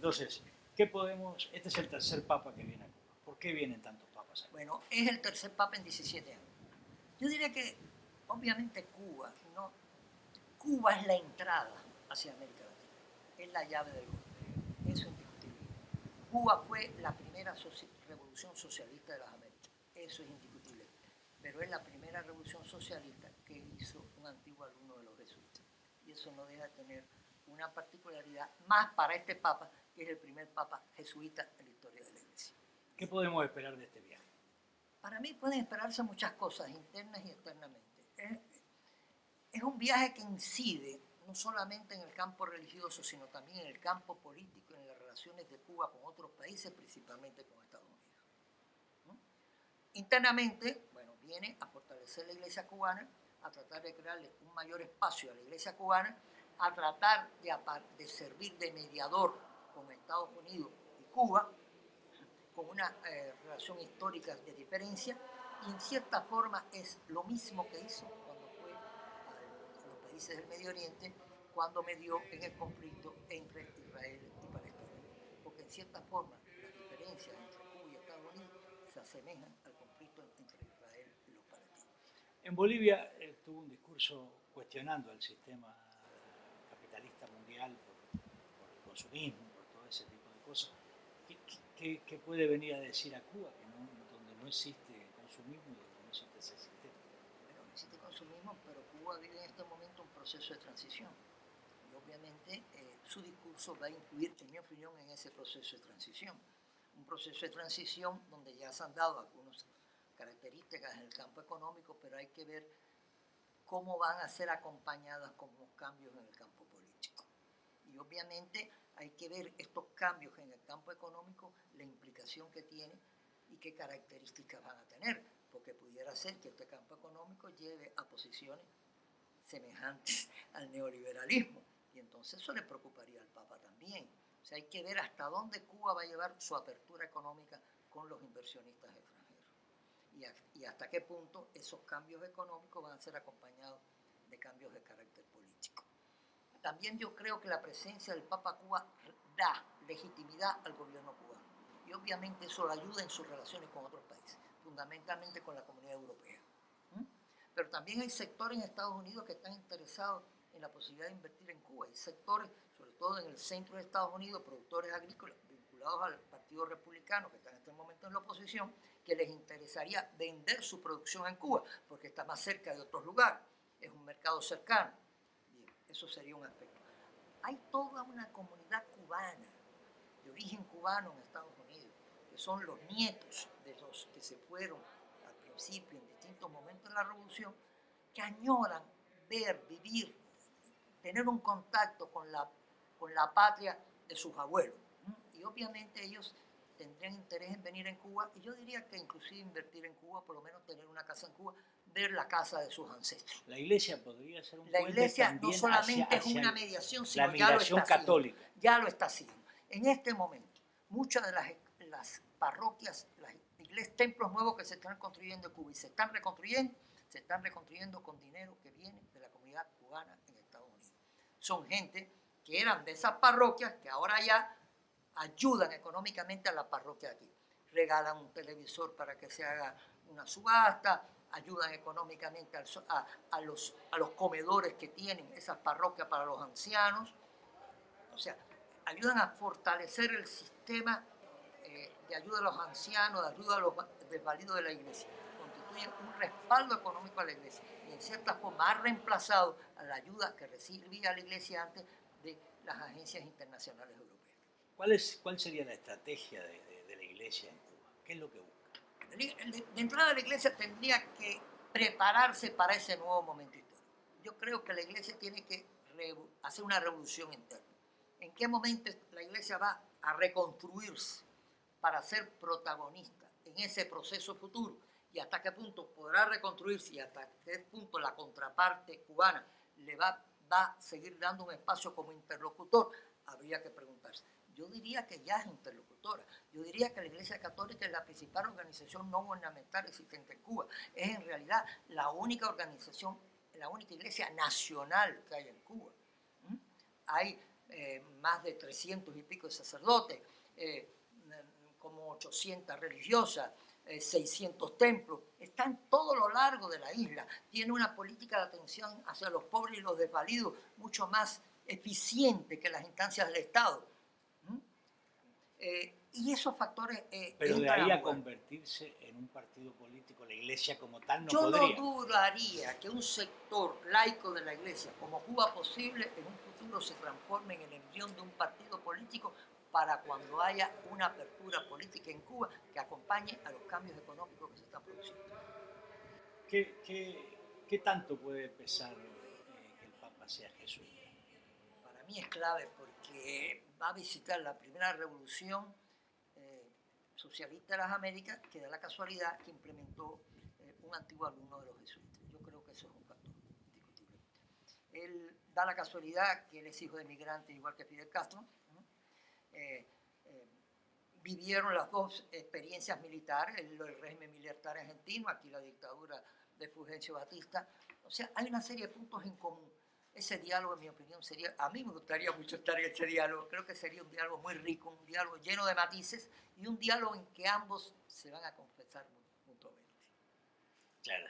Entonces, este es el tercer papa que viene a Cuba. ¿Por qué vienen tantos papas aquí? Bueno, es el tercer papa en 17 años. Yo diría que, obviamente, Cuba es la entrada hacia América Latina, es la llave del golpe, eso es indiscutible. Cuba fue la primera revolución socialista de las Américas, eso es indiscutible, pero es la primera revolución socialista que hizo un antiguo alumno de los jesuitas, y eso no deja de tener una particularidad más para este papa, que es el primer papa jesuita en la historia de la Iglesia. ¿Qué podemos esperar de este viaje? Para mí pueden esperarse muchas cosas, internas y externamente. Es un viaje que incide no solamente en el campo religioso, sino también en el campo político, en las relaciones de Cuba con otros países, principalmente con Estados Unidos. ¿No? Internamente, bueno, viene a fortalecer la iglesia cubana, a tratar de crearle un mayor espacio a la iglesia cubana, a tratar de servir de mediador con Estados Unidos y Cuba, con una relación histórica de diferencia, y en cierta forma es lo mismo que hizo cuando fue a los países del Medio Oriente, cuando medió en el conflicto entre Israel y Palestina. Porque en cierta forma las diferencias entre Cuba y Estados Unidos se asemejan al conflicto entre Israel y los palestinos. En Bolivia tuvo un discurso cuestionando el sistema capitalista mundial por el consumismo, por todo ese tipo de cosas. ¿Qué puede venir a decir a Cuba, donde no existe consumismo y donde no existe ese sistema? Bueno, no existe consumismo, pero Cuba vive en este momento un proceso de transición. Y obviamente su discurso va a influir, en mi opinión, en ese proceso de transición. Un proceso de transición donde ya se han dado algunas características en el campo económico, pero hay que ver cómo van a ser acompañadas con los cambios en el campo político. Y obviamente hay que ver estos cambios en el campo económico, la implicación que tiene y qué características van a tener, porque pudiera ser que este campo económico lleve a posiciones semejantes al neoliberalismo, y entonces eso le preocuparía al Papa también. O sea, hay que ver hasta dónde Cuba va a llevar su apertura económica con los inversionistas extranjeros y hasta qué punto esos cambios económicos van a ser acompañados de cambios de carácter político. También yo creo que la presencia del Papa Cuba da legitimidad al gobierno cubano, y obviamente eso lo ayuda en sus relaciones con otros países, fundamentalmente con la comunidad europea. Pero también hay sectores en Estados Unidos que están interesados en la posibilidad de invertir en Cuba. Hay sectores, sobre todo en el centro de Estados Unidos, productores agrícolas vinculados al Partido Republicano, que están en este momento en la oposición, que les interesaría vender su producción en Cuba, porque está más cerca de otros lugares, es un mercado cercano. Bien, eso sería un aspecto. Hay toda una comunidad cubana, de origen cubano en Estados Unidos, que son los nietos de los que se fueron al principio en distintos momentos de la revolución, que añoran ver, vivir, tener un contacto con la patria de sus abuelos. Y obviamente ellos tendrían interés en venir en Cuba, y yo diría que inclusive invertir en Cuba, por lo menos tener una casa en Cuba, ver la casa de sus ancestros. La iglesia podría ser un La puente iglesia también no solamente hacia es una mediación, sino la migración católica. Ya lo está haciendo. En este momento, muchas de las parroquias, las iglesias, templos nuevos que se están construyendo en Cuba y se están reconstruyendo con dinero que viene de la comunidad cubana en Estados Unidos. Son gente que eran de esas parroquias que ahora ya ayudan económicamente a la parroquia de aquí. Regalan un televisor para que se haga una subasta, ayudan económicamente a los comedores que tienen esas parroquias para los ancianos. O sea, ayudan a fortalecer el sistema de ayuda a los ancianos, de ayuda a los desvalidos de la iglesia. Constituyen un respaldo económico a la iglesia y en cierta forma ha reemplazado a la ayuda que recibía la iglesia antes de las agencias internacionales europeas. ¿Cuál sería la estrategia de la iglesia en Cuba? ¿Qué es lo que busca? De entrada, la iglesia tendría que prepararse para ese nuevo momento histórico. Yo creo que la iglesia tiene que hacer una revolución interna. ¿En qué momento la iglesia va a reconstruirse para ser protagonista en ese proceso futuro? Y hasta qué punto podrá reconstruirse y hasta qué punto la contraparte cubana le va a seguir dando un espacio como interlocutor, habría que preguntarse. Yo diría que ya es interlocutora. Yo diría que la Iglesia Católica es la principal organización no gubernamental existente en Cuba. Es en realidad la única organización, la única iglesia nacional que hay en Cuba. Hay más de 300 y pico de sacerdotes, como 800 religiosas, 600 templos, están todo lo largo de la isla. Tiene una política de atención hacia los pobres y los desvalidos mucho más eficiente que las instancias del Estado. Y esos factores... Pero de ahí a convertirse en un partido político, la Iglesia como tal no Yo podría. no dudaría que un sector laico de la Iglesia, como Cuba posible, en un futuro se transforme en el embrión de un partido político para cuando haya una apertura política en Cuba que acompañe a los cambios económicos que se están produciendo. ¿Qué tanto puede pesar que el Papa sea jesuita? Para mí es clave porque va a visitar la primera revolución socialista de las Américas, que da la casualidad que implementó un antiguo alumno de los jesuitas. Yo creo que eso es un factor indiscutible. Él da la casualidad que él es hijo de migrantes igual que Fidel Castro. Vivieron las dos experiencias militares, el régimen militar argentino, aquí la dictadura de Fulgencio Batista. O sea, hay una serie de puntos en común. Ese diálogo, en mi opinión, sería, a mí me gustaría mucho estar en ese diálogo, creo que sería un diálogo muy rico, un diálogo lleno de matices y un diálogo en que ambos se van a confesar mutuamente. Claro.